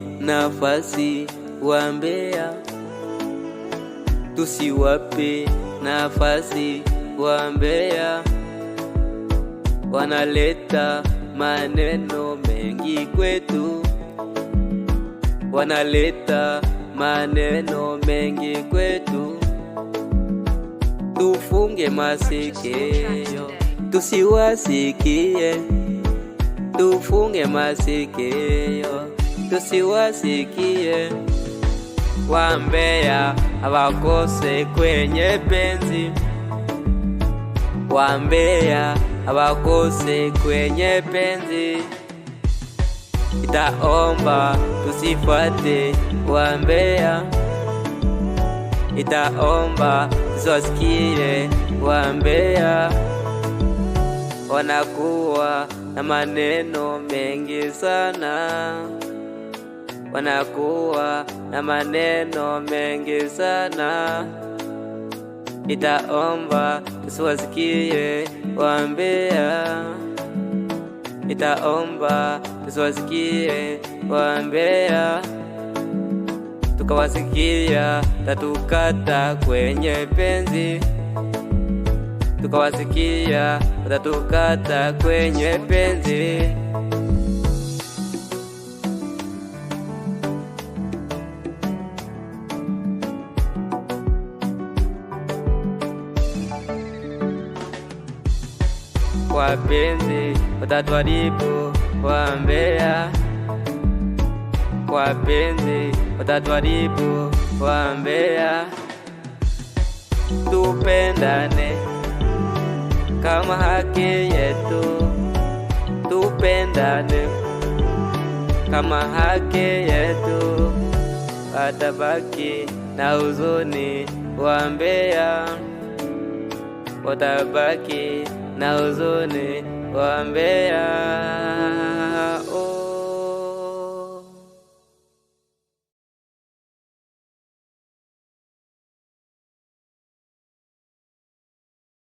nafasi wambea, tusiwape nafasi wambea. Wanaleta maneno mengi kwetu, wanaleta maneno mengi kwetu. Tufunge masikio tusiwasikie, tufunge masikio tusiwasikie. Wambea hawakose kwenye penzi, wambea hawakose kwenye penzi. Itaomba tusifuate wambea, itaomba tusiwasikie wambea. Wanakuwa na maneno mengi sana, wanakuwa na maneno mengi sana. Itaomba tusiwasikie wambea, itaomba tusiwasikie wambea. Tukawasikia tatukata kwenye penzi, tukawasikia tatukata kwenye penzi. Wapenzi watatuharibu wambea, wapenzi watatuharibu wambea. Tupendane kama haki yetu, tupendane kama haki yetu. Watabaki na huzuni wambea, watabaki na huzuni wambea.